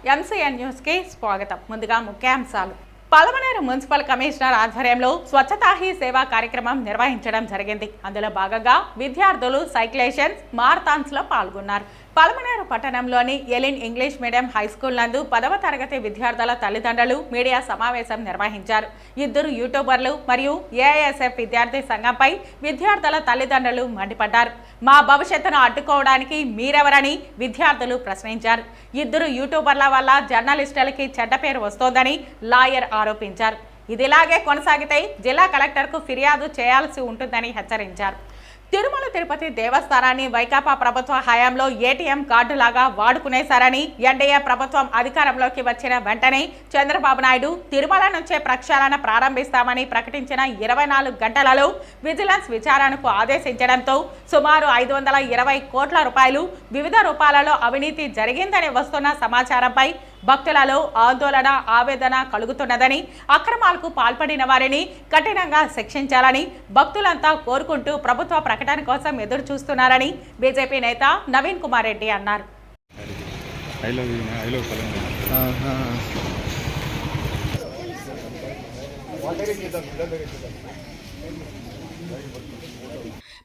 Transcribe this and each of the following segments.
MCN news కి స్వాగతం. ముందుగా ముఖ్యాంశాలు. పలమనేరు మున్సిపల్ కమిషనర్ ఆధ్వర్యంలో స్వచ్ఛతా హీ సేవా కార్యక్రమం నిర్వహించడం జరిగింది. అందులో భాగంగా విద్యార్థులు సైక్లేషన్స్, మారథాన్స్ లో పాల్గొన్నారు. పలమనేరు పట్టణంలోని Elin English medium high school నందు 10వ తరగతి విద్యార్థుల తల్లిదండ్రులు మీడియా సమావేశం నిర్వహించారు. ఇద్దరు యూట్యూబర్లు మరియు ఏఐఎస్ఎఫ్ విద్యార్థి సంఘంపై విద్యార్థుల తల్లిదండ్రులు మండిపడ్డారు. మా భవిష్యత్తును అడ్డుకోవడానికి మీరెవరని విద్యార్థులు ప్రశ్నించారు. ఇద్దరు యూట్యూబర్ల వల్ల జర్నలిస్టులకి చెడ్డ పేరు వస్తోందని లాయర్ ఆరోపించారు. ఇదిలాగే కొనసాగితే జిల్లా కలెక్టర్కు ఫిర్యాదు చేయాల్సి ఉంటుందని హెచ్చరించారు. తిరుమల తిరుపతి దేవస్థానాన్ని వైకాపా ప్రభుత్వ హయాంలో ఏటీఎం కార్డులాగా వాడుకునేశారని ఎన్డీఏ ప్రభుత్వం అధికారంలోకి వచ్చిన వెంటనే చంద్రబాబు నాయుడు తిరుమల నుంచే ప్రక్షాళన ప్రారంభిస్తామని ప్రకటించిన 24 గంటలలో విజిలెన్స్ విచారణకు ఆదేశించడంతో సుమారు 520 కోట్ల రూపాయలు వివిధ రూపాలలో అవినీతి జరిగిందని వస్తున్న సమాచారంపై భక్తులలో ఆందోళన, ఆవేదన కలుగుతున్నదని, అక్రమాలకు పాల్పడిన వారిని కఠినంగా శిక్షించాలని భక్తులంతా కోరుకుంటూ ప్రభుత్వ ప్రకటన కోసం ఎదురు చూస్తున్నారని బీజేపీ నేత నవీన్ కుమార్ రెడ్డి అన్నారు.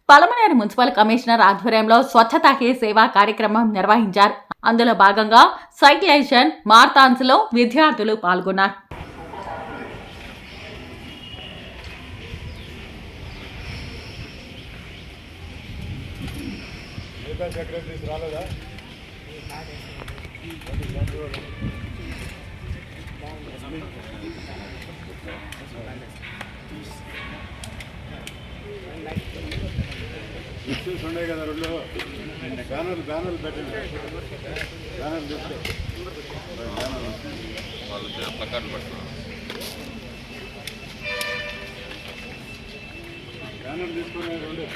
పలమనేరు మున్సిపల్ కమిషనర్ ఆధ్వర్యంలో స్వచ్ఛతా హీ సేవా కార్యక్రమం నిర్వహించారు. అందులో భాగంగా సైక్లేషన్, మారథాన్స్ లో విద్యార్థులు పాల్గొన్నారు. ఉండే కదా రెండు బ్యానర్లు పెట్టండి. బ్యానర్లు చెప్తే ప్లకార్డులు పట్టుకున్నాం. బ్యానర్లు తీసుకునే రెండు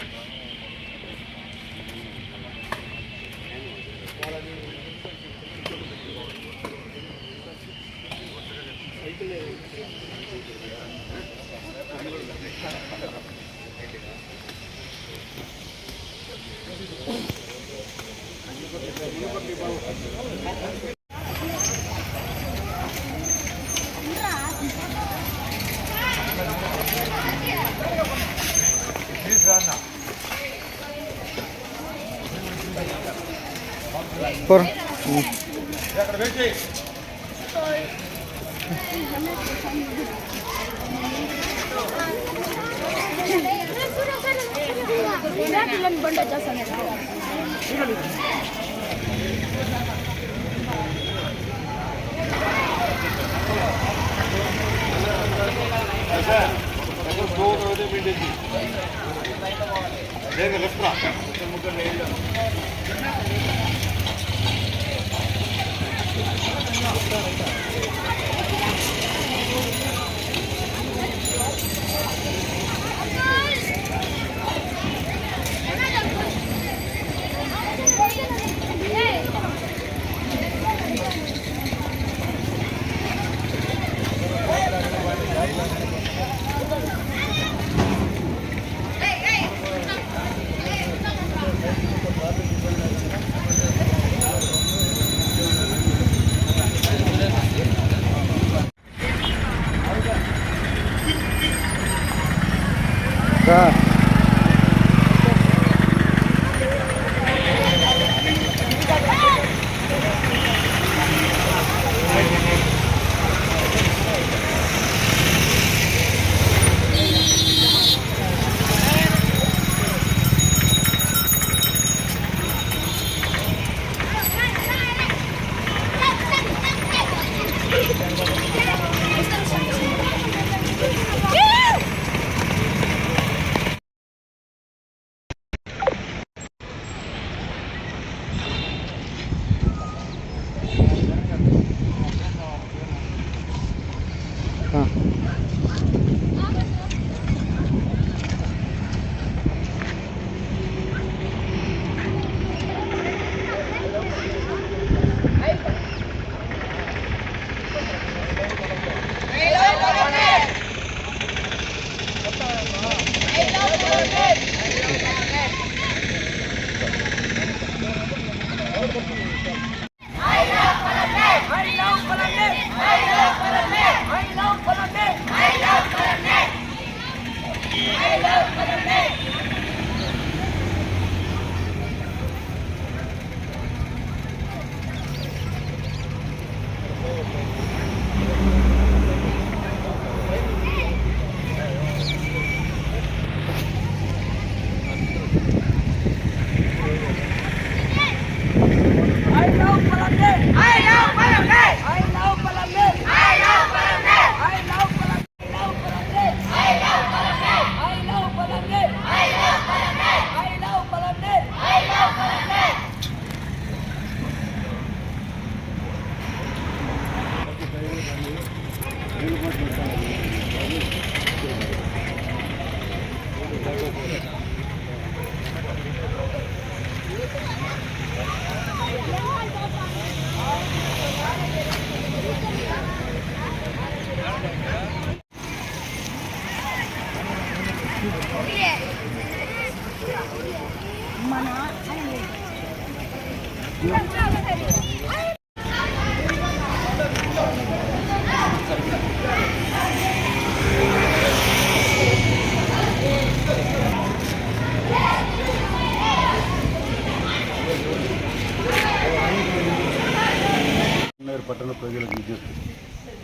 ప్రజలకు విజ్ఞప్తి.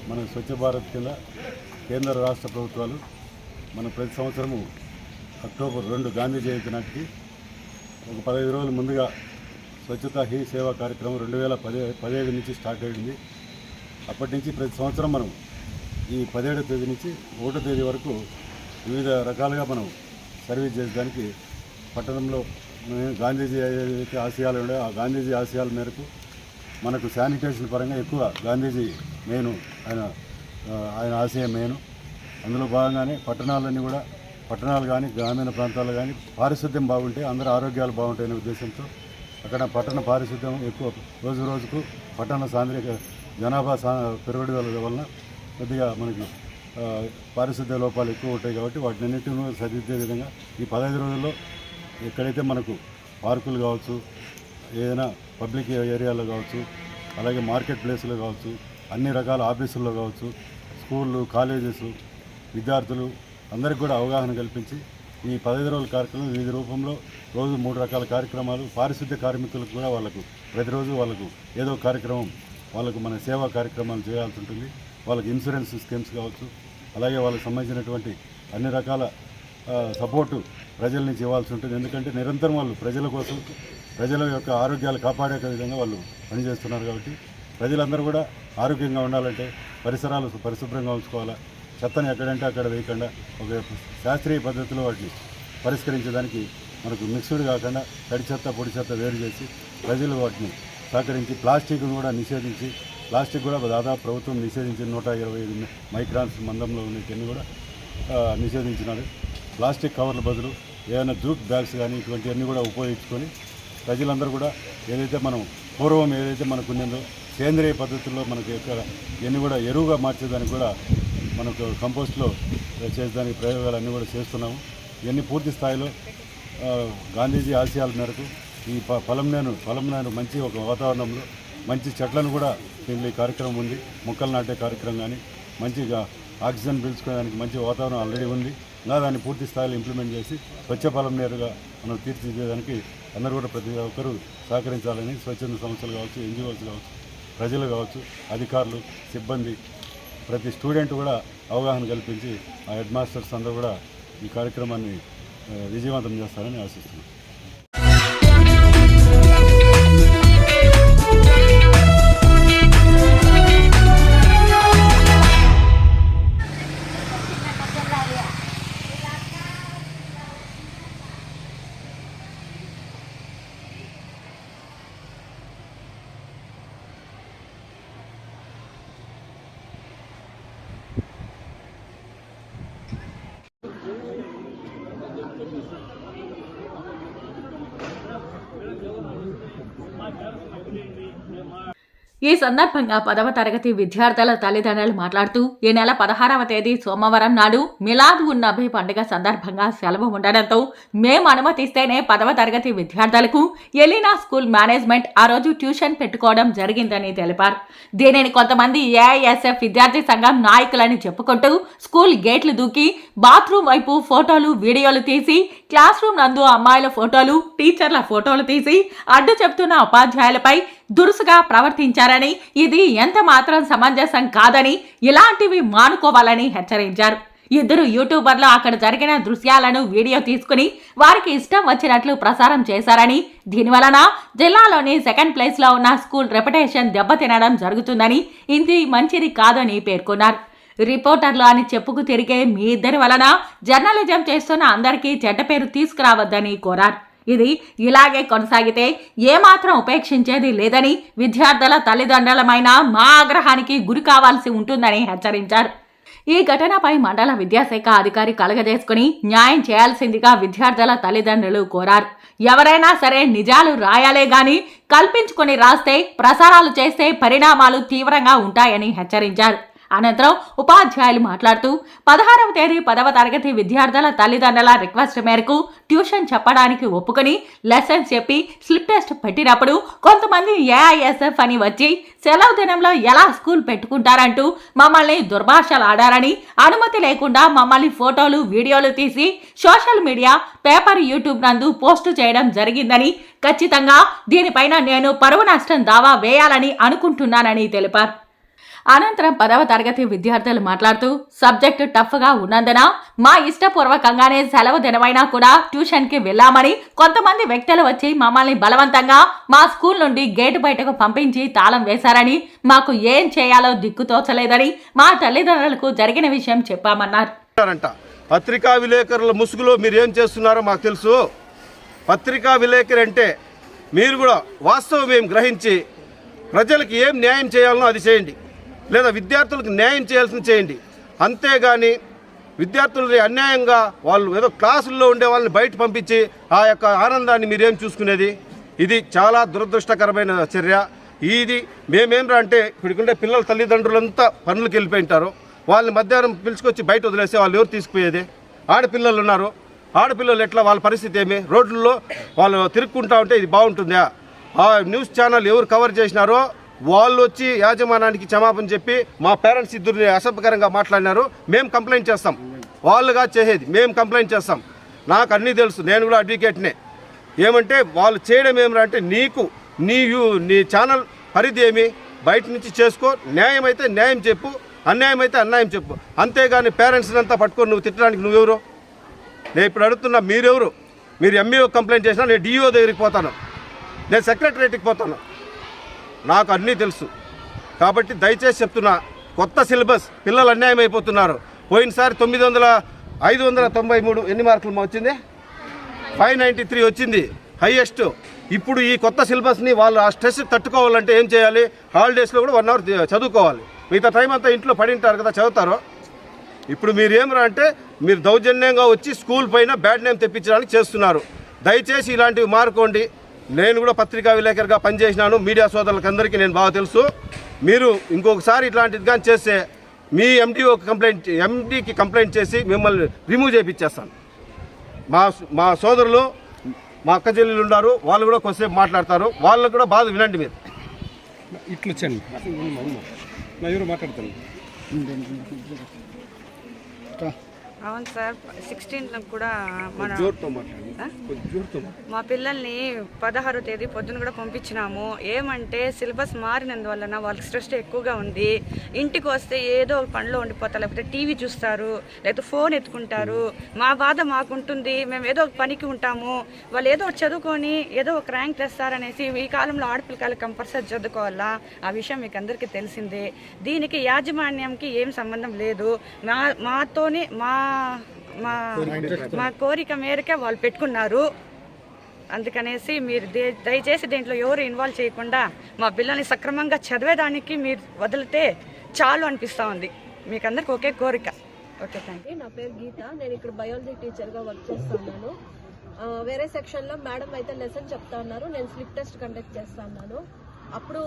మన స్వచ్ఛ భారత్ కింద కేంద్ర రాష్ట్ర ప్రభుత్వాలు మన ప్రతి సంవత్సరము అక్టోబర్ 2 గాంధీ జయంతి నాటికి ఒక 15 రోజుల ముందుగా స్వచ్ఛతా హీ సేవా కార్యక్రమం 2017 నుంచి స్టార్ట్ అయ్యింది. అప్పటి నుంచి ప్రతి సంవత్సరం మనం ఈ 17వ తేదీ నుంచి 1వ తేదీ వరకు వివిధ రకాలుగా మనం సర్వీస్ చేసేదానికి పట్టణంలో గాంధీజీ ఏదైతే ఆశయాలు ఉన్నాయో ఆ గాంధీజీ ఆశయాల మేరకు మనకు శానిటేషన్ పరంగా ఎక్కువ గాంధీజీ మెయిన్ ఆయన ఆశయం మెయిన్. అందులో భాగంగానే పట్టణాలు కానీ గ్రామీణ ప్రాంతాలు కానీ పారిశుద్ధ్యం బాగుంటే అందరూ ఆరోగ్యాలు బాగుంటాయనే ఉద్దేశంతో అక్కడ పట్టణ పారిశుద్ధ్యం ఎక్కువ రోజు రోజుకు పట్టణ జనాభా పెరుగుదల వలన కొద్దిగా మనకి పారిశుద్ధ్య లోపాలు ఎక్కువ ఉంటాయి. కాబట్టి వాటినన్నింటినీ సరిదిద్దే విధంగా ఈ 15 రోజుల్లో ఎక్కడైతే మనకు పార్కులు కావచ్చు, ఏదైనా పబ్లిక్ ఏరియాలో కావచ్చు, అలాగే మార్కెట్ ప్లేస్లో కావచ్చు, అన్ని రకాల ఆఫీసుల్లో కావచ్చు, స్కూళ్ళు, కాలేజెస్, విద్యార్థులు అందరికీ కూడా అవగాహన కల్పించి ఈ 15 రోజుల కార్యక్రమం వివిధ రూపంలో రోజు 3 రకాల కార్యక్రమాలు పారిశుద్ధ్య కార్మికులకు కూడా ప్రతిరోజు వాళ్ళకు ఏదో కార్యక్రమం వాళ్ళకు మన సేవా కార్యక్రమాలు చేయాల్సి ఉంటుంది. వాళ్ళకి ఇన్సూరెన్స్ స్కీమ్స్ కావచ్చు, అలాగే వాళ్ళకి సంబంధించినటువంటి అన్ని రకాల సపోర్టు ప్రజల నుంచి ఇవ్వాల్సి ఉంటుంది. ఎందుకంటే నిరంతరం వాళ్ళు ప్రజల కోసం ప్రజల యొక్క ఆరోగ్యాలు కాపాడే విధంగా వాళ్ళు పనిచేస్తున్నారు. కాబట్టి ప్రజలందరూ కూడా ఆరోగ్యంగా ఉండాలంటే పరిసరాలు పరిశుభ్రంగా ఉంచుకోవాలా, చెత్తను ఎక్కడంటే అక్కడ వేయకుండా ఒక శాస్త్రీయ పద్ధతిలో వాటిని పరిష్కరించడానికి మనకు మిక్స్డ్ కాకుండా తడి చెత్త పొడి చెత్త వేరు చేసి ప్రజలు వాటిని సహకరించి ప్లాస్టిక్ను కూడా నిషేధించి, ప్లాస్టిక్ కూడా దాదాపు ప్రభుత్వం నిషేధించిన 125 మైక్రాన్స్ మందంలో ఉన్నవన్నీ కూడా నిషేధించినారు. ప్లాస్టిక్ కవర్ల బదులు ఏదైనా జూట్ బ్యాగ్స్ కానీ ఇటువంటివన్నీ కూడా ఉపయోగించుకొని ప్రజలందరూ కూడా ఏదైతే పూర్వం మనకు ఉన్నదో సేంద్రియ పద్ధతుల్లో మనకి ఇవన్నీ కూడా ఎరువుగా మార్చేదానికి కూడా మనకు కంపోస్ట్లో చేసేదానికి ప్రయోగాలన్నీ కూడా చేస్తున్నాము. ఇవన్నీ పూర్తి స్థాయిలో గాంధీజీ ఆశయాల మేరకు ఈ పొలంనేను మంచి ఒక వాతావరణంలో మంచి చెట్లను కూడా దీనిలో ఈ కార్యక్రమం ఉంది. మొక్కలు నాటే కార్యక్రమం కానీ మంచిగా ఆక్సిజన్ పీల్చుకోవడానికి మంచి వాతావరణం ఆల్రెడీ ఉంది. ఇంకా దాన్ని పూర్తి స్థాయిలో ఇంప్లిమెంట్ చేసి స్వచ్ఛ పొలంనేరుగా మనం తీర్చిదిద్దేదానికి అందరూ కూడా ప్రతి ఒక్కరూ సహకరించాలని స్వచ్ఛంద సంస్థలు కావచ్చు, ఎన్జిఓస్ కావచ్చు, ప్రజలు కావచ్చు, అధికారులు, సిబ్బంది, ప్రతి స్టూడెంట్ కూడా అవగాహన కల్పించి ఆ హెడ్ మాస్టర్స్ అందరూ కూడా ఈ కార్యక్రమాన్ని విజయవంతం చేస్తారని ఆశిస్తున్నాను. ఈ సందర్భంగా 10వ తరగతి విద్యార్థుల తల్లిదండ్రులు మాట్లాడుతూ ఈ నెల 16వ తేదీ సోమవారం నాడు మిలాద్ ఉన్ నబీ పండుగ సందర్భంగా సెలవు ఉండడంతో మేము అనుమతిస్తేనే 10వ తరగతి విద్యార్థులకు ఎలీనా స్కూల్ మేనేజ్మెంట్ ఆ రోజు ట్యూషన్ పెట్టుకోవడం జరిగిందని తెలిపారు. దీనిని కొంతమంది ఏఐఎస్ఎఫ్ విద్యార్థి సంఘం నాయకులని చెప్పుకుంటూ స్కూల్ గేట్లు దూకి బాత్రూమ్ వైపు ఫోటోలు, వీడియోలు తీసి క్లాస్ రూమ్ నందు అమ్మాయిల ఫోటోలు, టీచర్ల ఫోటోలు తీసి అడ్డు చెప్తున్న ఉపాధ్యాయులపై దురుసుగా ప్రవర్తించారని, ఇది ఎంత మాత్రం సమంజసం కాదని, ఇలాంటివి మానుకోవాలని హెచ్చరించారు. ఇద్దరు యూట్యూబర్లు అక్కడ జరిగిన దృశ్యాలను వీడియో తీసుకుని వారికి ఇష్టం వచ్చినట్లు ప్రసారం చేశారని, దీనివలన జిల్లాలోని 2nd ప్లేస్లో ఉన్న స్కూల్ రెప్యుటేషన్ దెబ్బతినడం జరుగుతుందని, ఇది మంచిది కాదని పేర్కొన్నారు. రిపోర్టర్లు అని చెప్పుకు తిరిగే మీ ఇద్దరి వలన జర్నలిజం చేస్తున్న అందరికీ చెడ్డ పేరు తీసుకురావద్దని కోరారు. ఇది ఇలాగే కొనసాగితే ఏమాత్రం ఉపేక్షించేది లేదని, విద్యార్థుల తల్లిదండ్రులమైన మా ఆగ్రహానికి గురి కావాల్సి ఉంటుందని హెచ్చరించారు. ఈ ఘటనపై మండల విద్యాశాఖ అధికారి కలగజేసుకుని న్యాయం చేయాల్సిందిగా విద్యార్థుల తల్లిదండ్రులు కోరారు. ఎవరైనా సరే నిజాలు రాయాలే గాని కల్పించుకుని రాస్తే, ప్రసారాలు చేస్తే పరిణామాలు తీవ్రంగా ఉంటాయని హెచ్చరించారు. అనంతరం ఉపాధ్యాయులు మాట్లాడుతూ 16వ తేదీ 10వ తరగతి విద్యార్థుల తల్లిదండ్రుల రిక్వెస్ట్ మేరకు ట్యూషన్ చెప్పడానికి ఒప్పుకొని లెసన్స్ చెప్పి స్లిప్ టెస్ట్ పెట్టినప్పుడు కొంతమంది ఏఐఎస్ఎఫ్ అని వచ్చి సెలవు దినంలో ఎలా స్కూల్ పెట్టుకుంటారంటూ మమ్మల్ని దుర్భాషలు ఆడారని, అనుమతి లేకుండా మమ్మల్ని ఫోటోలు, వీడియోలు తీసి సోషల్ మీడియా, పేపర్, యూట్యూబ్ నందు పోస్టు చేయడం జరిగిందని, ఖచ్చితంగా దీనిపైన నేను పరువు నష్టం దావా వేయాలని అనుకుంటున్నానని తెలిపారు. అనంతరం 10వ తరగతి విద్యార్థులు మాట్లాడుతూ సబ్జెక్టు టఫ్ గా ఉన్నందున మా ఇష్టపూర్వకంగానే సెలవు దినమైనా కూడా ట్యూషన్ కి వెళ్లామని, కొంతమంది వ్యక్తులు వచ్చి మమ్మల్ని బలవంతంగా మా స్కూల్ నుండి గేటు బయటకు పంపించి తాళం వేశారని, మాకు ఏం చేయాలో దిక్కుతోచలేదని మా తల్లిదండ్రులకు జరిగిన విషయం చెప్పామన్నారు. పత్రికా విలేకరుల ముసుగులో మీరు ఏం చేస్తున్నారో మాకు తెలుసు. పత్రికా విలేకరు అంటే మీరు కూడా వాస్తవం ఏం గ్రహించి ప్రజలకు ఏం న్యాయం చేయాలనో అది చేయండి, లేదా విద్యార్థులకు న్యాయం చేయాల్సింది చేయండి. అంతేగాని విద్యార్థులని అన్యాయంగా వాళ్ళు ఏదో క్లాసుల్లో ఉండే వాళ్ళని బయట పంపించి ఆ యొక్క ఆనందాన్ని మీరేం చూసుకునేది? ఇది చాలా దురదృష్టకరమైన చర్య. ఇది మేమేంరా అంటే ఇప్పుడుకుంటే పిల్లల తల్లిదండ్రులంతా పనులకు వెళ్ళిపోయి ఉంటారు. వాళ్ళని మధ్యాహ్నం పిలుచుకొచ్చి బయట వదిలేస్తే వాళ్ళు ఎవరు తీసుకుపోయేది? ఆడపిల్లలు ఉన్నారు. ఆడపిల్లలు ఎట్లా, వాళ్ళ పరిస్థితి ఏమి? రోడ్లలో వాళ్ళు తిరుక్కుంటా ఉంటే ఇది బాగుంటుందా? ఆ న్యూస్ ఛానల్ ఎవరు కవర్ చేసినారో వాళ్ళు వచ్చి యాజమాన్యానికి క్షమాపణ చెప్పి మా పేరెంట్స్ ఇద్దరిని అసభ్యకరంగా మాట్లాడినారు, మేము కంప్లైంట్ చేస్తాం. వాళ్ళుగా చేసేది మేము కంప్లైంట్ చేస్తాం. నాకు అన్నీ తెలుసు, నేను కూడా అడ్వకేట్నే. ఏమంటే వాళ్ళు చేయడం ఏమరా అంటే నీ ఛానల్ పరిధి ఏమి, బయట నుంచి చేసుకో, న్యాయం అయితే న్యాయం చెప్పు, అన్యాయం అయితే అన్యాయం చెప్పు. అంతేగాని పేరెంట్స్ని అంతా పట్టుకొని నువ్వు తిట్టడానికి నువ్వెవరు? నేను ఇప్పుడు అడుగుతున్నా, మీరెవరు? మీరు ఎంఈఓ కంప్లైంట్ చేసినా నేను డిఓ దగ్గరికి పోతాను, నేను సెక్రటరేట్కి పోతాను. నాకు అన్నీ తెలుసు. కాబట్టి దయచేసి చెప్తున్నా, కొత్త సిలబస్, పిల్లలు అన్యాయం అయిపోతున్నారు. పోయినసారి 593 ఎన్ని మార్కులు వచ్చింది? 593 వచ్చింది హైయెస్ట్. ఇప్పుడు ఈ కొత్త సిలబస్ని వాళ్ళు ఆ స్ట్రెస్ తట్టుకోవాలంటే ఏం చేయాలి? హాలిడేస్లో కూడా 1 అవర్ చదువుకోవాలి. మిగతా టైం అంతా ఇంట్లో పడి ఉంటారు కదా, చదువుతారు. ఇప్పుడు మీరు ఏమరా అంటే మీరు దౌర్జన్యంగా వచ్చి స్కూల్ పైన బ్యాడ్ నేమ్ తెప్పించడానికి చేస్తున్నారు. దయచేసి ఇలాంటివి మారుకోండి. నేను కూడా పత్రికా విలేకరుగా పనిచేసినాను. మీడియా సోదరులకు అందరికీ నేను బాగా తెలుసు. మీరు ఇంకొకసారి ఇట్లాంటిది కానీ చేస్తే మీ ఎండీకి కంప్లైంట్ చేసి మిమ్మల్ని రిమూవ్ చేయించేస్తాను. మా సోదరులు, మా అక్క చెల్లెలు ఉన్నారు, వాళ్ళు కూడా కొద్దిసేపు మాట్లాడతారు. వాళ్ళకు కూడా బాధ వినండి. మీరు ఇట్లా వచ్చాను నా ఎవరు మాట్లాడతాను. అవును సార్, 16 కూడా మా పిల్లల్ని 16వ తేదీ పొద్దున కూడా పంపించినాము. ఏమంటే సిలబస్ మారినందువలన వాళ్ళకి స్ట్రెస్ ఎక్కువగా ఉంది. ఇంటికి వస్తే ఏదో ఒక పనిలో ఉండిపోతారు, లేకపోతే టీవీ చూస్తారు, లేకపోతే ఫోన్ ఎత్తుకుంటారు. మా బాధ మాకుంటుంది, మేము ఏదో ఒక పనికి ఉంటాము. వాళ్ళు ఏదో ఒక చదువుకొని ఏదో ఒక ర్యాంక్ తెస్తారనేసి ఈ కాలంలో ఆడపిల్లకాయలు కంపల్సరీ చదువుకోవాలా. ఆ విషయం మీకు అందరికీ తెలిసిందే. దీనికి యాజమాన్యంకి ఏం సంబంధం లేదు. మాతోని మా కోరిక మేరకే వాళ్ళు పెట్టుకున్నారు. అందుకనేసి మీరు దయచేసి దీంట్లో ఎవరు ఇన్వాల్వ్ చేయకుండా మా పిల్లల్ని సక్రమంగా చదివేదానికి మీరు వదిలితే చాలు అనిపిస్తూ ఉంది. మీకు అందరికి ఒకే కోరిక. Okay, thank you. నా పేరు గీత. నేను ఇక్కడ బయాలజీ టీచర్గా వర్క్ చేస్తున్నాను. వేరే సెక్షన్లో మేడం అయితే లెసన్ చెప్తా ఉన్నారు, నేను స్లిప్ టెస్ట్ కండక్ట్ చేస్తా ఉన్నాను. అప్పుడు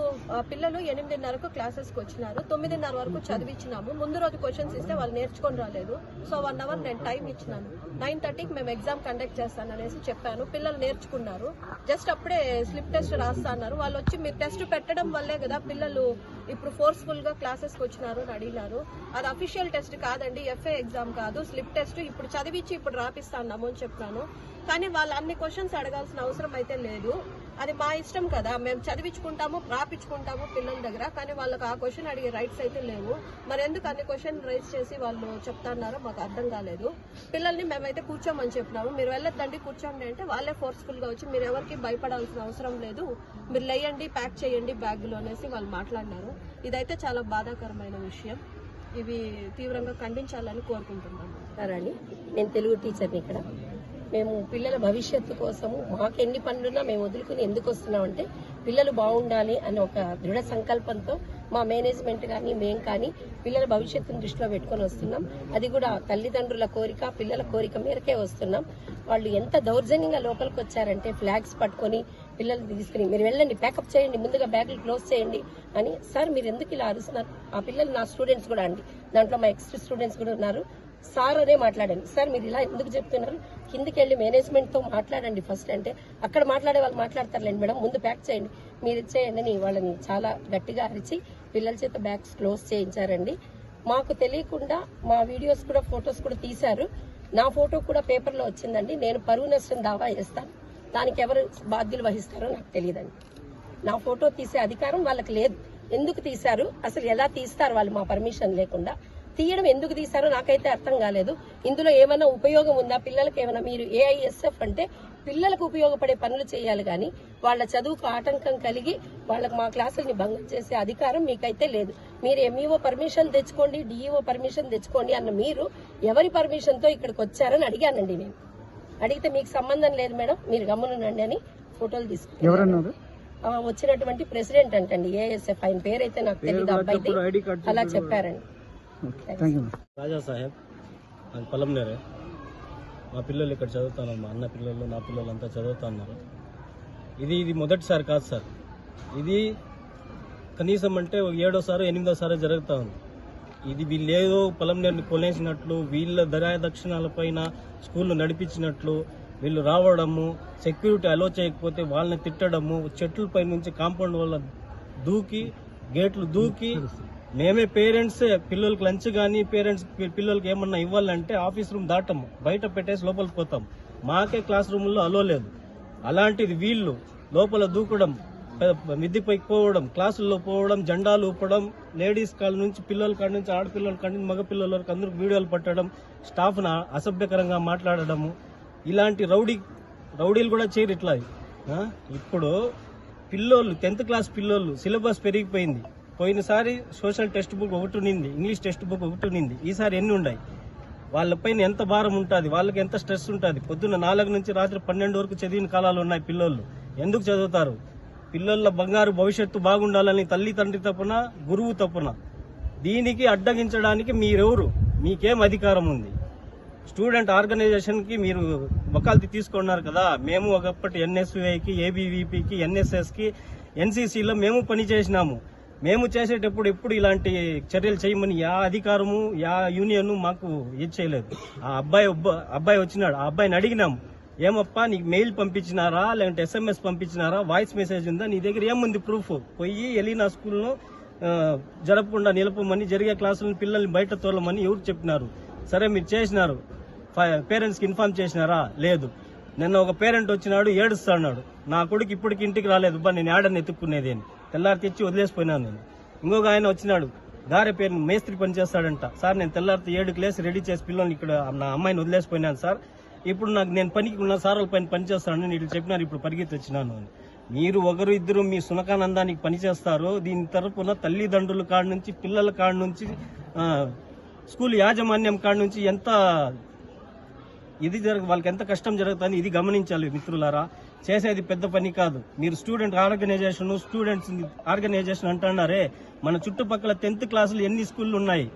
పిల్లలు 8:30కు క్లాసెస్కి వచ్చినారు. 9:30 వరకు చదివించినాము. ముందు రోజు క్వశ్చన్స్ ఇస్తే వాళ్ళు నేర్చుకొని రాలేదు. సో 1 అవర్ నేను టైం ఇచ్చినాను. 9:30కి మేము ఎగ్జామ్ కండక్ట్ చేస్తాననేసి చెప్పాను. పిల్లలు నేర్చుకున్నారు. జస్ట్ అప్పుడే స్లిప్ టెస్ట్ రాస్తా అన్నారు. వాళ్ళు వచ్చి మీరు టెస్ట్ పెట్టడం వల్లే కదా పిల్లలు ఇప్పుడు ఫోర్స్ఫుల్గా క్లాసెస్కి వచ్చినారు అని అడిగినారు. అది అఫీషియల్ టెస్ట్ కాదండి, ఎఫ్ఏ ఎగ్జామ్ కాదు, స్లిప్ టెస్ట్. ఇప్పుడు చదివించి ఇప్పుడు రాపిస్తా అన్నాము అని చెప్పాను. కానీ వాళ్ళు అన్ని క్వశ్చన్స్ అడగాల్సిన అవసరం అయితే లేదు. అది మా ఇష్టం కదా, మేము చదివించుకుంటాము, రాపించుకుంటాము పిల్లల దగ్గర. కానీ వాళ్ళకి ఆ క్వశ్చన్ అడిగే రైట్స్ అయితే లేవు. మరి ఎందుకు అన్ని క్వశ్చన్ రైజ్ చేసి వాళ్ళు చెప్తున్నారో మాకు అర్థం కాలేదు. పిల్లల్ని మేమైతే కూర్చోమని చెప్పినాము. మీరు వెళ్ళొద్దండి, కూర్చోండి అంటే వాళ్ళే ఫోర్స్ఫుల్గా వచ్చి మీరు ఎవరికి భయపడాల్సిన అవసరం లేదు, మీరు లేయండి, ప్యాక్ చేయండి బ్యాగ్లో అనేసి వాళ్ళు మాట్లాడినారు. ఇదైతే చాలా బాధాకరమైన విషయం. ఇవి తీవ్రంగా ఖండించాలని కోరుకుంటున్నాము. రాణి, నేను తెలుగు టీచర్ని ఇక్కడ. మేము పిల్లల భవిష్యత్తు కోసము మాకు ఎన్ని పనులున్నా మేము వదులుకుని ఎందుకు వస్తున్నామంటే పిల్లలు బాగుండాలి అనే ఒక దృఢ సంకల్పంతో మా మేనేజ్మెంట్ కానీ మేము కానీ పిల్లల భవిష్యత్తును దృష్టిలో పెట్టుకొని వస్తున్నాం. అది కూడా తల్లిదండ్రుల కోరిక, పిల్లల కోరిక మేరకే వస్తున్నాం. వాళ్ళు ఎంత దౌర్జన్యంగా లోపలికి వచ్చారంటే ఫ్లాగ్స్ పట్టుకొని పిల్లల్ని తీసుకుని మీరు వెళ్ళండి, ప్యాకప్ చేయండి, ముందుగా బ్యాగులు క్లోజ్ చేయండి అని. సార్ మీరు ఎందుకు ఇలా అరుస్తున్నారు? ఆ పిల్లలు నా స్టూడెంట్స్ కూడా అండి, దాంట్లో మా ఎక్స్ స్టూడెంట్స్ కూడా ఉన్నారు. సార్ అనే మాట్లాడండి, సార్ మీరు ఇలా ఎందుకు చెప్తున్నారు, కిందికి వెళ్ళి మేనేజ్మెంట్తో మాట్లాడండి ఫస్ట్ అంటే, అక్కడ మాట్లాడే వాళ్ళు మాట్లాడతారులేండి మేడం, ముందు ప్యాక్ చేయండి, మీరు ఇచ్చేయండి అని వాళ్ళని చాలా గట్టిగా అరిచి పిల్లల చేత బ్యాగ్స్ క్లోజ్ చేయించారండి. మాకు తెలియకుండా మా వీడియోస్ కూడా ఫొటోస్ కూడా తీశారు. నా ఫోటో కూడా పేపర్లో వచ్చిందండి. నేను పరువు నష్టం దావా చేస్తాను, దానికి ఎవరు బాధ్యులు వహిస్తారో నాకు తెలియదండి. నా ఫోటో తీసే అధికారం వాళ్ళకి లేదు. ఎందుకు తీశారు, అసలు ఎలా తీస్తారు వాళ్ళు మా పర్మిషన్ లేకుండా తీయడం ఎందుకు తీశారో నాకైతే అర్థం కాలేదు. ఇందులో ఏమైనా ఉపయోగం ఉందా పిల్లలకి? ఏమైనా మీరు ఏఐఎస్ఎఫ్ అంటే పిల్లలకు ఉపయోగపడే పనులు చేయాలి కానీ వాళ్ళ చదువుకు ఆటంకం కలిగి వాళ్ళకి మా క్లాసుల్ని భంగం చేసే అధికారం మీకైతే లేదు. మీరు ఎంఈఓ పర్మిషన్ తెచ్చుకోండి, డిఈఓ పర్మిషన్ తెచ్చుకోండి అన్న మీరు ఎవరి పర్మిషన్తో ఇక్కడికి వచ్చారని అడిగానండి. నేను అడిగితే మీకు సంబంధం లేదు మేడం, మీరు గమ్మునండి అని ఫోటోలు తీసుకున్నారు. వచ్చినటువంటి ప్రెసిడెంట్ అంటండి ఏఎస్ఎఫ్, ఆయన పేరైతే నాకు తెలియదు, అబ్బాయి అలా చెప్పారండి. రాజా సాహెబ్ అది పొలంనేరే. మా పిల్లలు ఇక్కడ చదువుతున్నారు, మా అన్న పిల్లలు నా పిల్లలు అంతా చదువుతున్నారు. ఇది మొదటిసారి కాదు సార్, ఇది కనీసం అంటే 7వ 8వ జరుగుతూ ఉంది. ఇది వీళ్ళు ఏదో పొలంనేరుని కొనేసినట్లు, వీళ్ళ దక్షిణాలపైన స్కూళ్ళు నడిపించినట్లు, వీళ్ళు రావడము, సెక్యూరిటీ అలో చేయకపోతే వాళ్ళని తిట్టడము, చెట్లపై నుంచి కాంపౌండ్ వల్ల దూకి గేట్లు దూకి మేమే పేరెంట్స్ పిల్లలకి లంచ్ కానీ పిల్లలకి ఏమన్నా ఇవ్వాలంటే ఆఫీస్ రూమ్ దాటము, బయట పెట్టేసి లోపలికి పోతాం. మాకే క్లాస్ రూముల్లో అలో లేదు. అలాంటిది వీళ్ళు లోపల దూకడం, మిద్దిపైకి పోవడం, క్లాసుల్లో పోవడం, జెండాలు ఊపడం, లేడీస్ కాళ్ళ నుంచి పిల్లల కాడ నుంచి ఆడపిల్లల కాడ నుంచి మగపిల్లల వరకు అందరికి వీడియోలు పట్టడం, స్టాఫ్ను అసభ్యకరంగా మాట్లాడడము, ఇలాంటి రౌడీలు కూడా చేయరు ఇట్లా. ఇప్పుడు పిల్లోళ్ళు 10th క్లాస్ పిల్లోళ్ళు సిలబస్ పెరిగిపోయింది. పోయినసారి సోషల్ టెక్స్ట్ బుక్ ఒకటి ఉన్నింది, ఇంగ్లీష్ టెక్స్ట్ బుక్ ఒకటి ఉన్నింది, ఈసారి ఎన్ని ఉన్నాయి? వాళ్ళపైన ఎంత భారం ఉంటుంది, వాళ్ళకి ఎంత స్ట్రెస్ ఉంటుంది. పొద్దున్న 4 నుంచి రాత్రి 12 వరకు చదివిన కాలాలు ఉన్నాయి పిల్లోళ్ళు. ఎందుకు చదువుతారు? పిల్లల బంగారు భవిష్యత్తు బాగుండాలని తల్లి తండ్రి తప్పున, గురువు తప్పున. దీనికి అడ్డగించడానికి మీరెవరు? మీకేం అధికారం ఉంది? స్టూడెంట్ ఆర్గనైజేషన్కి మీరు వకాల్తీ తీసుకున్నారు కదా. మేము ఒకప్పటి ఎన్ఎస్యుఐకి, ఏబీవీపీకి, ఎన్ఎస్ఎస్కి, ఎన్సీసీలో మేము పని చేసినాము. మేము చేసేటప్పుడు ఎప్పుడు ఇలాంటి చర్యలు చేయమని యా అధికారము యా యూనియన్ మాకు ఇది చేయలేదు. ఆ అబ్బాయి వచ్చినాడు, ఆ అబ్బాయిని అడిగినాము, ఏమప్పా నీకు మెయిల్ పంపించినారా, లేదంటే SMS పంపించినారా, వాయిస్ మెసేజ్ ఉందా, నీ దగ్గర ఏముంది ప్రూఫ్? పోయి ఎలీనా స్కూల్ను జరపకుండా నిలపమని, జరిగే క్లాసులను పిల్లల్ని బయట తోలమని ఎవరు చెప్పినారు? సరే మీరు చేసినారు, పేరెంట్స్కి ఇన్ఫార్మ్ చేసినారా? లేదు. నిన్న ఒక పేరెంట్ వచ్చినాడు, ఏడుస్తున్నాడు, నా కొడుకు ఇప్పటికి ఇంటికి రాలేదు బా, నేను ఆడని ఎత్తుక్కునేది అని. తెల్లారి తెచ్చి వదిలేసిపోయినాను నేను. ఇంకొక ఆయన వచ్చినాడు, గారె పేరు మేస్త్రి పని చేస్తాడంట. సార్ నేను తెల్లారితో 7కి లేసి రెడీ చేసి పిల్లల్ని ఇక్కడ నా అమ్మాయిని వదిలేసిపోయినాను సార్, ఇప్పుడు నేను పనికి ఉన్న సార్ వాళ్ళ పైన పని చేస్తానని వీళ్ళు చెప్పినారు, ఇప్పుడు పరిగెత్తి వచ్చినాను అని. మీరు ఒకరు ఇద్దరు మీ సునకానందానికి పనిచేస్తారు. దీని తరపున తల్లిదండ్రుల కాడ నుంచి, పిల్లల కాడ నుంచి, స్కూల్ యాజమాన్యం కాడ నుంచి ఎంత ఇది వాళ్ళకి ఎంత కష్టం జరుగుతుంది ఇది గమనించాలి మిత్రులారా. చేసేది పెద్ద పని కాదు. మీరు స్టూడెంట్ ఆర్గనైజేషన్ అంటున్నారే, మన చుట్టుపక్కల 10th క్లాసులు ఎన్ని స్కూళ్ళు ఉన్నాయి,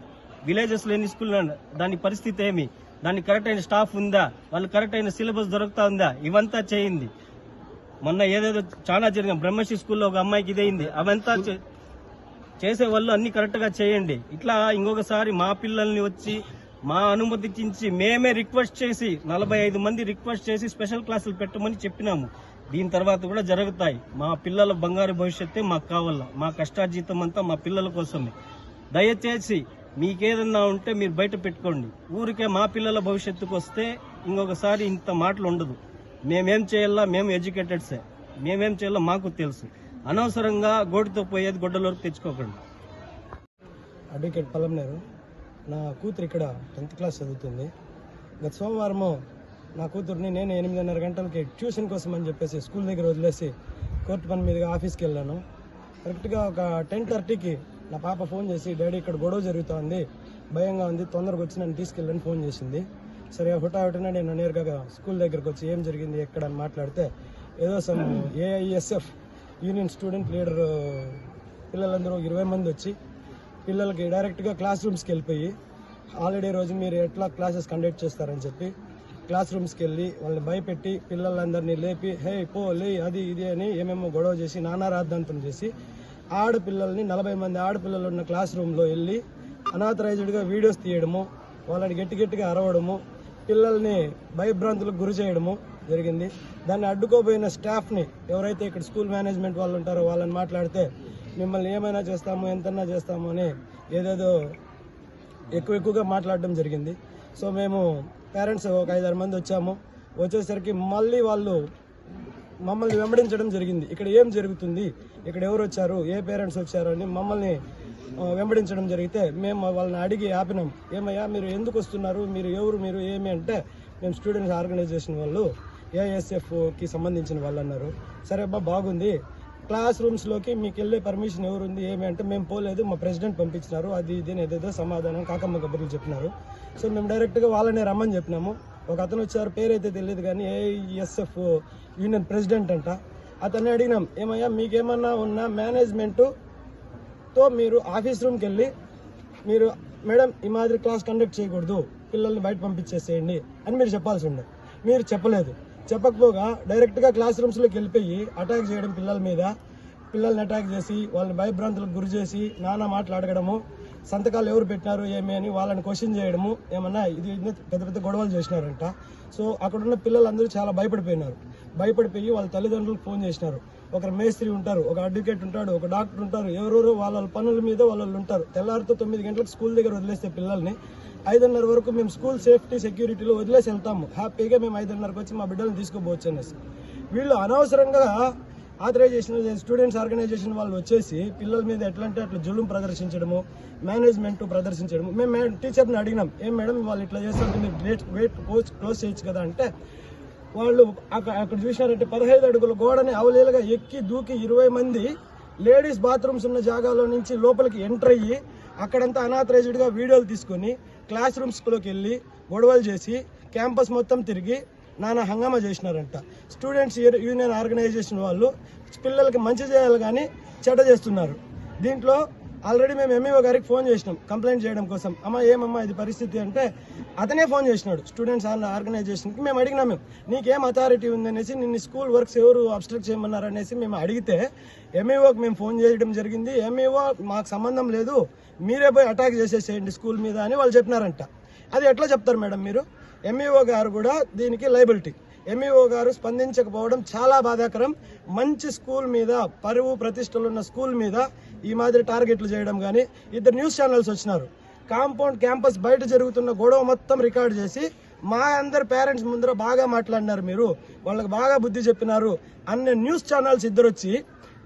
విలేజెస్లో ఎన్ని స్కూళ్ళు ఉన్నాయి, దాని పరిస్థితి ఏమి? దానికి కరెక్ట్ అయిన స్టాఫ్ ఉందా? వాళ్ళకి కరెక్ట్ అయిన సిలబస్ దొరుకుతా ఉందా? ఇవంతా చేయింది. మొన్న ఏదేదో చాలా జరిగిన బ్రహ్మశ్రీ స్కూల్లో ఒక అమ్మాయికి ఇదైంది. అవంతా చేసే వాళ్ళు అన్ని కరెక్ట్గా చేయండి. ఇట్లా ఇంకొకసారి మా పిల్లల్ని వచ్చి మా అనుమతించి మేమే రిక్వెస్ట్ చేసి 45 మంది రిక్వెస్ట్ చేసి స్పెషల్ క్లాసులు పెట్టమని చెప్పినాము. దీని తర్వాత కూడా జరుగుతాయి. మా పిల్లల బంగారు భవిష్యత్తే మాకు కావాలా. మా కష్టార్జితం అంతా మా పిల్లల కోసమే. దయచేసి మీకేదన్నా ఉంటే మీరు బయట పెట్టుకోండి. ఊరికే మా పిల్లల భవిష్యత్తుకు వస్తే ఇంకొకసారి ఇంత మాటలు ఉండదు. మేమేం చేయాలా, మేము ఎడ్యుకేటెడ్సే, మేమేం చేయాలో మాకు తెలుసు. అనవసరంగా గోటితో పోయేది గొడ్డల వరకు తెచ్చుకోకండి. అడ్వకేట్ పొలంనేరు. నా కూతురు ఇక్కడ 10th క్లాస్ చదువుతుంది. గత సోమవారము నా కూతుర్ని నేను 8:30 గంటలకి ట్యూషన్ కోసం అని చెప్పేసి స్కూల్ దగ్గర వదిలేసి కోర్టు పని మీదుగా ఆఫీస్కి వెళ్ళాను. కరెక్ట్గా ఒక 10:30కి నా పాప ఫోన్ చేసి, డాడీ ఇక్కడ గొడవ జరుగుతుంది, భయంగా ఉంది, తొందరగా వచ్చి నన్ను తీసుకెళ్ళని ఫోన్ చేసింది. సరే హుటాహుటిన నేను నేరుగా స్కూల్ దగ్గరకు వచ్చి ఏం జరిగింది ఎక్కడ అని మాట్లాడితే, ఏదో some AISF union student leader పిల్లలందరూ 20 మంది వచ్చి పిల్లలకి డైరెక్ట్గా క్లాస్ రూమ్స్కి వెళ్ళిపోయి, హాలిడే రోజు మీరు ఎట్లా క్లాసెస్ కండక్ట్ చేస్తారని చెప్పి క్లాస్ రూమ్స్కి వెళ్ళి వాళ్ళని భయపెట్టి పిల్లలందరినీ లేపి హే పో లే అది ఇది అని ఏమేమో గొడవ చేసి నానా రాద్ధాంతం చేసి ఆడపిల్లల్ని 40 మంది ఆడపిల్లలు ఉన్న క్లాస్ రూమ్లో వెళ్ళి అనాథరైజ్డ్గా వీడియోస్ తీయడము, వాళ్ళని గట్టిగా అరవడము, పిల్లల్ని భయభ్రాంతులకు గురి చేయడము జరిగింది. దాన్ని అడ్డుకోబోయిన స్టాఫ్ని ఎవరైతే ఇక్కడ స్కూల్ మేనేజ్మెంట్ వాళ్ళు ఉంటారో వాళ్ళని మాట్లాడితే మిమ్మల్ని ఏమైనా చేస్తాము, ఎంతన్నా చేస్తాము అని ఏదేదో ఎక్కువగా మాట్లాడడం జరిగింది. సో మేము పేరెంట్స్ ఒక 5-6 మంది వచ్చాము. వచ్చేసరికి మళ్ళీ వాళ్ళు మమ్మల్ని వెంబడించడం జరిగింది. ఇక్కడ ఏం జరుగుతుంది, ఇక్కడ ఎవరు వచ్చారు, ఏ పేరెంట్స్ వచ్చారు అని మమ్మల్ని వెంబడించడం జరిగితే మేము వాళ్ళని అడిగి ఆపినాం. ఏమయ్యా మీరు ఎందుకు వస్తున్నారు, మీరు ఎవరు, మీరు ఏమి అంటే మేము స్టూడెంట్స్ ఆర్గనైజేషన్ వాళ్ళు ఏఎస్ఎఫ్కి సంబంధించిన వాళ్ళు అన్నారు. సరే అబ్బా బాగుంది, క్లాస్ రూమ్స్లోకి మీకు వెళ్ళే పర్మిషన్ ఎవరు ఉంది ఏమి అంటే మేము పోలేదు, మా ప్రెసిడెంట్ పంపించినారు, అది ఇది ఏదేదో సమాధానం కాకమ్మ కబుర్లు చెప్పినారు. సో మేము డైరెక్ట్గా వాళ్ళనే రమ్మని చెప్పినాము. ఒక అతను వచ్చారు, పేరైతే తెలియదు కానీ ఏఎస్ఎఫ్ యూనియన్ ప్రెసిడెంట్ అంట. అతన్ని అడిగినాం, ఏమయ్యా మీకేమన్నా ఉన్న మేనేజ్మెంట్తో మీరు ఆఫీస్ రూమ్కి వెళ్ళి మీరు మేడం ఈ మాదిరి క్లాస్ కండక్ట్ చేయకూడదు, పిల్లల్ని బయట పంపించేసేయండి అని మీరు చెప్పాల్సి ఉండే. మీరు చెప్పలేదు. చెప్పకపోగా డైరెక్ట్గా క్లాస్ రూమ్స్లోకి వెళ్ళిపోయి అటాక్ చేయడం, పిల్లల మీద పిల్లల్ని అటాక్ చేసి వాళ్ళని భయభ్రాంతులకు గురి చేసి నానా మాటలు అడగడము, సంతకాలు ఎవరు పెట్టినారు ఏమి అని వాళ్ళని క్వశ్చన్ చేయడము, ఏమన్నా ఇది పెద్ద పెద్ద గొడవలు చేసినారంట. సో అక్కడున్న పిల్లలందరూ చాలా భయపడిపోయి వాళ్ళ తల్లిదండ్రులకు ఫోన్ చేసినారు. ఒకరు మేస్త్రి ఉంటారు, ఒక అడ్వకేట్ ఉంటాడు, ఒక డాక్టర్ ఉంటారు, ఎవరెవరు వాళ్ళ పనుల మీద వాళ్ళు ఉంటారు. తెల్లారితో 9 గంటలకు స్కూల్ దగ్గర వదిలేస్తే పిల్లల్ని 5:30 వరకు మేము స్కూల్ సేఫ్టీ సెక్యూరిటీలో వదిలేసి వెళ్తాము. హ్యాపీగా మేము 5:30కి వచ్చి మా బిడ్డలను తీసుకోపోవచ్చు అనేసి. వీళ్ళు అనవసరంగా ఆథరైజేషన్ స్టూడెంట్స్ ఆర్గనైజేషన్ వాళ్ళు వచ్చేసి పిల్లల మీద ఎట్లా అంటే అట్లా జులుం ప్రదర్శించడము, మేనేజ్మెంట్ ప్రదర్శించడము. మేము టీచర్ని అడిగినాం, ఏం మేడం వాళ్ళు ఇట్లా చేస్తుంటే మీరు గేట్ క్లోజ్ చేయొచ్చు కదా అంటే వాళ్ళు అక్కడ చూసినారంటే 15 అడుగుల గోడని అవలీలగా ఎక్కి దూకి 20 మంది లేడీస్ బాత్రూమ్స్ ఉన్న జాగాలో నుంచి లోపలికి ఎంటర్ అయ్యి అక్కడంతా అనాథరైజ్డ్గా వీడియోలు తీసుకొని క్లాస్ రూమ్స్లోకి వెళ్ళి గొడవలు చేసి క్యాంపస్ మొత్తం తిరిగి నానా హంగామా చేసినారంట. స్టూడెంట్స్ యూనియన్ ఆర్గనైజేషన్ వాళ్ళు పిల్లలకి మంచి చేయాలి కానీ చెడ్డ చేస్తున్నారు. దీంట్లో ఆల్రెడీ మేము ఎంఈఓ గారికి ఫోన్ చేసినాం కంప్లైంట్ చేయడం కోసం. అమ్మ ఏమమ్మా ఇది పరిస్థితి అంటే అతనే ఫోన్ చేసినాడు స్టూడెంట్స్ ఆర్గనైజేషన్కి. మేము అడిగినాము నీకేం అథారిటీ ఉందనేసి, నిన్ను స్కూల్ వర్క్స్ ఎవరు అబ్స్ట్రక్ట్ చేయమన్నారు అనేసి మేము అడిగితే ఎంఈఓకి మేము ఫోన్ చేయడం జరిగింది. ఎంఈఓ మాకు సంబంధం లేదు, మీరే పోయి అటాక్ చేసేసేయండి స్కూల్ మీద అని వాళ్ళు చెప్పినారంట. అది ఎట్లా చెప్తారు మేడం మీరు? ఎంఈఓ గారు కూడా దీనికి లయబిలిటీ. ఎంఈఓ గారు స్పందించకపోవడం చాలా బాధాకరం. మంచి స్కూల్ మీద, పరువు ప్రతిష్టలు ఉన్న స్కూల్ మీద ఈ మాదిరి టార్గెట్లు చేయడం కానీ. 2 న్యూస్ ఛానల్స్ వచ్చినారు, కాంపౌండ్ క్యాంపస్ బయట జరుగుతున్న గొడవ మొత్తం రికార్డ్ చేసి మా అందరు పేరెంట్స్ ముందర బాగా మాట్లాడినారు, మీరు వాళ్ళకి బాగా బుద్ధి చెప్పినారు అనే న్యూస్ ఛానల్స్ 2 వచ్చి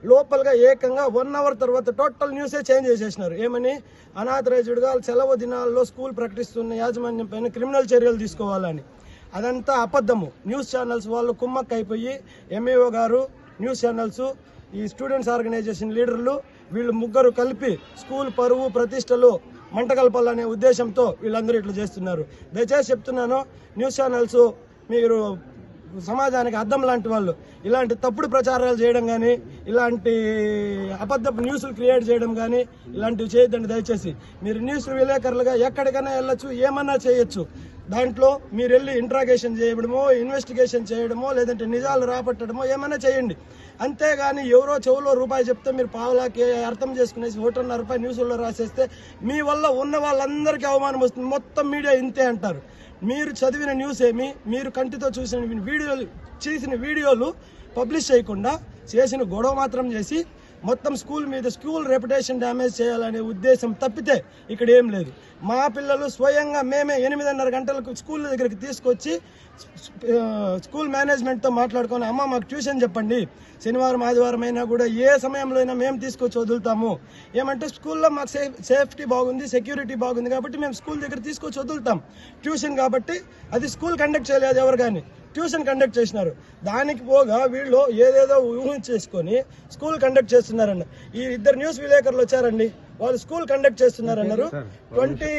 లోపలగా ఏకంగా 1 అవర్ తర్వాత టోటల్ న్యూసే చేంజ్ చేసేసినారు. ఏమని? అనాథరైజ్డ్గా సెలవు దినాల్లో స్కూల్ ప్రకటిస్తున్న యాజమాన్యం పైన క్రిమినల్ చర్యలు తీసుకోవాలని. అదంతా అబద్ధము. న్యూస్ ఛానల్స్ వాళ్ళు కుమ్మక్క అయిపోయి ఎంఈఓ గారు, న్యూస్ ఛానల్స్, ఈ స్టూడెంట్స్ ఆర్గనైజేషన్ లీడర్లు వీళ్ళు ముగ్గురు కలిపి స్కూల్ పరువు ప్రతిష్టలు మంటగల్పాలనే ఉద్దేశంతో వీళ్ళందరూ ఇట్లా చేస్తున్నారు. దయచేసి చెప్తున్నాను, న్యూస్ ఛానల్స్ మీరు సమాజానికి అద్దం లాంటి వాళ్ళు. ఇలాంటి తప్పుడు ప్రచారాలు చేయడం కానీ, ఇలాంటి అబద్ధపు న్యూస్లు క్రియేట్ చేయడం కానీ ఇలాంటివి చేయొద్దండి దయచేసి. మీరు న్యూస్ విలేకరులుగా ఎక్కడికైనా వెళ్ళొచ్చు, ఏమన్నా చేయొచ్చు. దాంట్లో మీరు వెళ్ళి ఇంట్రాగేషన్ చేయడమో, ఇన్వెస్టిగేషన్ చేయడమో, లేదంటే నిజాలు రాబట్టడమో ఏమైనా చేయండి. అంతేగాని ఎవరో చెవులో రూపాయి చెప్తే మీరు పావులాకి అర్థం చేసుకునేసి 1.5 రూపాయి న్యూస్లో రాసేస్తే మీ వల్ల ఉన్న వాళ్ళందరికీ అవమానం వస్తుంది. మొత్తం మీడియా ఇంతే అంటారు. మీరు చదివిన న్యూస్ ఏమి, మీరు కంటితో చేసిన వీడియోలు పబ్లిష్ చేయకుండా చేసిన గొడవ మాత్రం చేసి మొత్తం స్కూల్ మీద స్కూల్ రెప్యుటేషన్ డ్యామేజ్ చేయాలనే ఉద్దేశం తప్పితే ఇక్కడ ఏం లేదు. మా పిల్లలు స్వయంగా మేమే 8:30 గంటలకు స్కూల్ దగ్గరికి తీసుకొచ్చి స్కూల్ మేనేజ్మెంట్తో మాట్లాడుకొని, అమ్మ మాకు ట్యూషన్ చెప్పండి, శనివారం ఆదివారం అయినా కూడా ఏ సమయంలో అయినా మేము తీసుకొచ్చి వదులుతాము. ఏమంటే స్కూల్లో మాకు సేఫ్టీ బాగుంది, సెక్యూరిటీ బాగుంది కాబట్టి మేము స్కూల్ దగ్గర తీసుకొచ్చి వదులుతాం. ట్యూషన్ కాబట్టి అది స్కూల్ కండక్ట్ చేయలేదు ఎవరు కానీ, ట్యూషన్ కండక్ట్ చేసినారు. దానికి పోగా వీళ్ళు ఏదేదో ఊహించేసుకొని స్కూల్ కండక్ట్ చేస్తున్నారన్న. ఈ 2 న్యూస్ విలేకరులు వచ్చారండి, వాళ్ళు school conduct చేస్తున్నారన్నారు. 20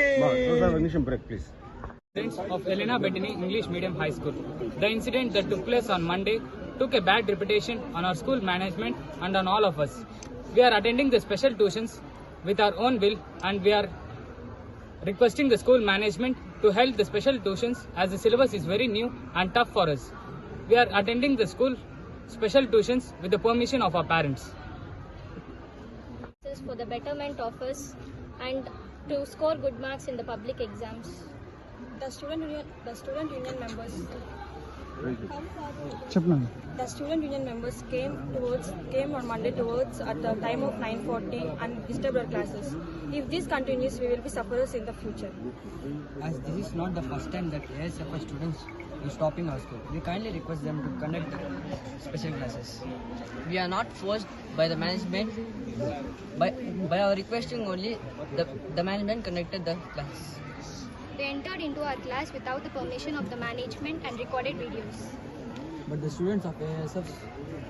of Elena Bettini English Medium High School. The incident that took place on Monday took a bad reputation on our school management and on all of us. We are attending the special tuitions with our own will, and we are requesting the school management to help the special tuitions as the syllabus is very new and tough for us. We are attending the school special tuitions with the permission of our parents. For the betterment of us and to score good marks in the public exams. The student union members came on Monday towards at the time of 9:40 and disturbed our classes. If this continues, we will be sufferers in the future. As this is not the first time that ASF students is stopping our school. We kindly request them to conduct special classes. We are not forced by the management. By our requesting only, the management conducted the class. They entered into our class without the permission of the management and recorded videos. But the students of ASF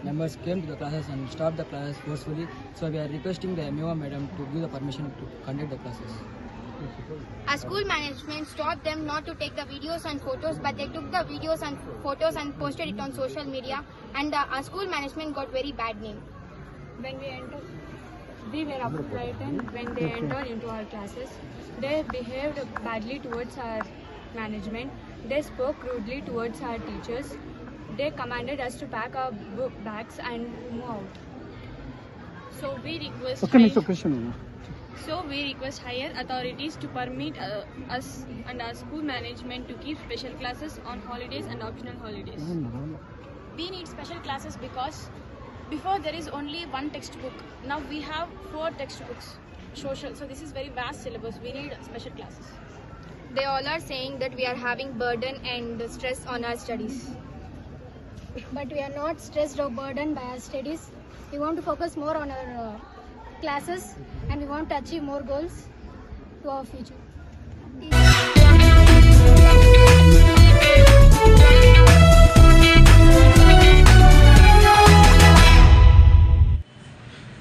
members came to the classes and stopped the classes forcefully. So we are requesting the MUA madam to give the permission to conduct the classes. Our school management stopped them not to take the videos and photos, but they took the videos and photos and posted it on social media, and our school management got very bad name. When we were frightened when they entered into our classes. They behaved badly towards our management. They spoke rudely towards our teachers. They commanded us to pack our bags and move out. So we request higher authorities to permit us and our school management to keep special classes on holidays and optional holidays. We need special classes because before there is only one textbook. Now we have 4 textbooks, social. So this is very vast syllabus. We need special classes. They all are saying that we are having burden and stress on our studies. But we are not stressed or burdened by our studies. We want to focus more on our classes and we want to achieve more goals to our future.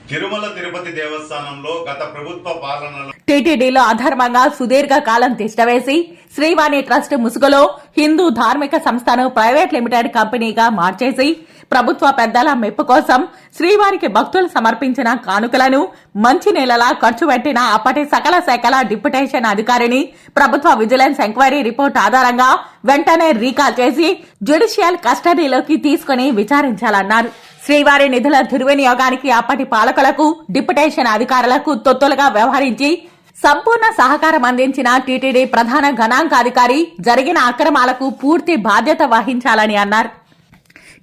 Tirumala Tirupati దేవస్థానంలో గత ప్రభుత్వ పాలనలో టీటీడీలో అధర్మంగా సుదీర్ఘ కాలం తిష్టవేసి Srivani trust ముసుగులో హిందూ ధార్మిక సంస్థను ప్రైవేట్ లిమిటెడ్ కంపెనీగా మార్చేసి ప్రభుత్వ పెద్దల మెప్పు కోసం శ్రీవారికి భక్తులు సమర్పించిన కానుకలను మంచినీళ్లలా ఖర్చు పెట్టిన అప్పటి సకల శాఖల డిప్యుటేషన్ అధికారిని ప్రభుత్వ విజిలెన్స్ ఎంక్వైరీ రిపోర్ట్ ఆధారంగా వెంటనే రీకాల్ చేసి జ్యుడిషియల్ కస్టడీలోకి తీసుకుని విచారించాలన్నారు. శ్రీవారి నిధుల దుర్వినియోగానికి అప్పటి పాలకులకు డిప్యుటేషన్ అధికారులకు తొత్తులుగా వ్యవహరించి సంపూర్ణ సహకారం అందించిన టీటీడీ ప్రధాన గణాంకాధికారి జరిగిన అక్రమాలకు పూర్తి బాధ్యత వహించాలని అన్నారు.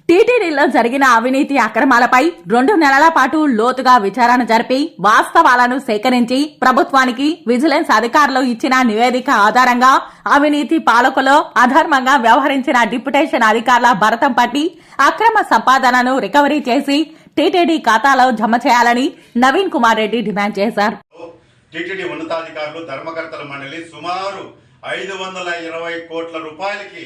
టీటీడీలో జరిగిన అవినీతి అక్రమాలపై 2 నెలల పాటు లోతుగా విచారణ జరిపి వాస్తవాలను సేకరించి ప్రభుత్వానికి విజిలెన్స్ అధికారులు ఇచ్చిన నివేదిక ఆధారంగా అవినీతి పాలకులో అధర్మంగా వ్యవహరించిన డిప్యుటేషన్ అధికారుల భరతం పట్టి అక్రమ సంపాదనను రికవరీ చేసి టీటీడీ ఖాతాలో జమ చేయాలని నవీన్ కుమార్ రెడ్డి డిమాండ్ చేశారు. టీటీడీ ఉన్నతాధికారులు ధర్మకర్తల మండలి సుమారు 520 కోట్ల రూపాయలకి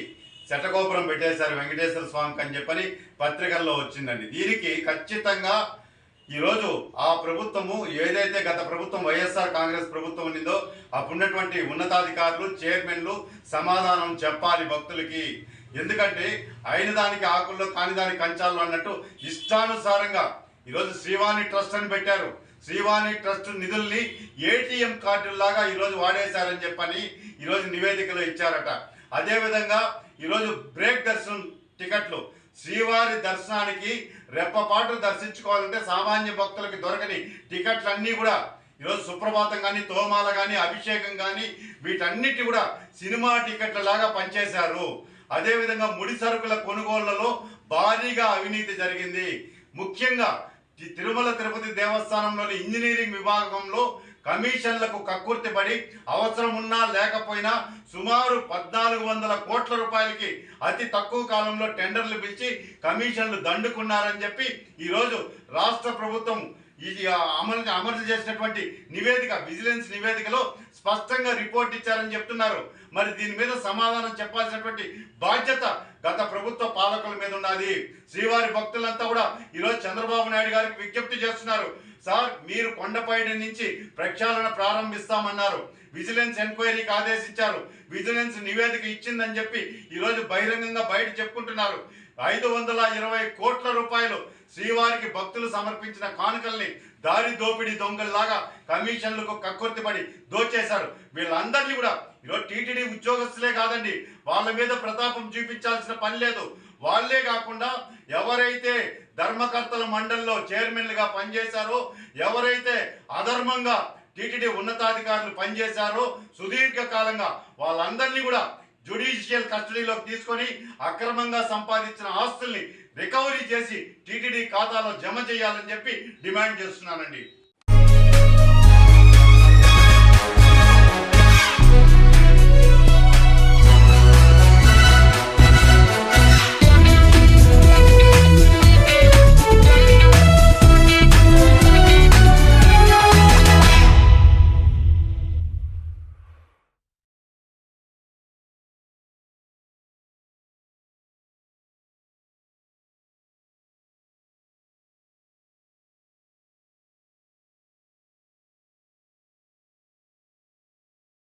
శటగోపురం పెట్టేశారు వెంకటేశ్వర స్వామికి అని చెప్పని పత్రికల్లో వచ్చిందండి. దీనికి ఖచ్చితంగా ఈరోజు ఆ ప్రభుత్వము ఏదైతే గత ప్రభుత్వం వైఎస్ఆర్ కాంగ్రెస్ ప్రభుత్వం ఉండిందో అప్పుడున్నటువంటి ఉన్నతాధికారులు చైర్మన్లు సమాధానం చెప్పాలి భక్తులకి. ఎందుకంటే అయిన దానికి ఆకుల్లో కాని దానికి కంచాలు అన్నట్టు ఇష్టానుసారంగా ఈరోజు శ్రీవాణి ట్రస్ట్ అని పెట్టారు. శ్రీవాణి ట్రస్ట్ నిధుల్ని ఏటీఎం కార్డుల్లాగా ఈరోజు వాడేశారని చెప్పని ఈరోజు నివేదికలో ఇచ్చారట. అదేవిధంగా ఈరోజు బ్రేక్ దర్శనం టికెట్లు శ్రీవారి దర్శనానికి రెప్పపాటు దర్శించుకోవాలంటే సామాన్య భక్తులకి దొరకని టికెట్లన్నీ కూడా ఈరోజు సుప్రభాతం కానీ తోమాల కానీ అభిషేకం కానీ వీటన్నిటి కూడా సినిమా టికెట్ల లాగా పనిచేశారు. అదేవిధంగా ముడి సరుకుల కొనుగోళ్లలో భారీగా అవినీతి జరిగింది. ముఖ్యంగా తిరుమల తిరుపతి దేవస్థానంలోని ఇంజనీరింగ్ విభాగంలో కమిషన్లకు కక్కుర్తిపడి అవసరం ఉన్నా లేకపోయినా సుమారు 1400 కోట్ల రూపాయలకి అతి తక్కువ కాలంలో టెండర్లు పిలిచి కమిషన్లు దండుకున్నారని చెప్పి ఈరోజు రాష్ట్ర ప్రభుత్వం ఇది అమలు చేసినటువంటి నివేదిక విజిలెన్స్ నివేదికలో స్పష్టంగా రిపోర్ట్ ఇచ్చారని చెప్తున్నారు. మరి దీని మీద సమాధానం చెప్పాల్సినటువంటి బాధ్యత గత ప్రభుత్వ పాలకుల మీద ఉన్నది. శ్రీవారి భక్తులంతా కూడా ఈరోజు చంద్రబాబు నాయుడు గారికి విజ్ఞప్తి చేస్తున్నారు. సార్, మీరు కొండపైడి నుంచి ప్రక్షాళన ప్రారంభిస్తామన్నారు, విజిలెన్స్ ఎంక్వైరీకి ఆదేశించారు, విజిలెన్స్ నివేదిక ఇచ్చిందని చెప్పి ఈరోజు బహిరంగంగా బయట చెప్పుకుంటున్నారు. 520 కోట్ల రూపాయలు శ్రీవారికి భక్తులు సమర్పించిన కానుకల్ని దారి దోపిడీ దొంగల్లాగా కమిషన్లకు కక్కుర్తిపడి దోచేశారు. వీళ్ళందరినీ కూడా ఈరోజు టీటీడీ ఉద్యోగస్తులే కాదండి, వాళ్ళ మీద ప్రతాపం చూపించాల్సిన పని లేదు. వాళ్లే కాకుండా ఎవరైతే ధర్మకర్తల మండలిలో చైర్మన్లుగా పనిచేశారో, ఎవరైతే అధర్మంగా టీటీడీ ఉన్నతాధికారులు పనిచేశారో సుదీర్ఘకాలంగా వాళ్ళందరినీ కూడా జ్యుడిషియల్ కస్టడీలోకి తీసుకొని అక్రమంగా సంపాదించిన ఆస్తుల్ని రికవరీ చేసి టీటీడీ ఖాతాలో జమ చేయాలని చెప్పి డిమాండ్ చేస్తున్నానండి.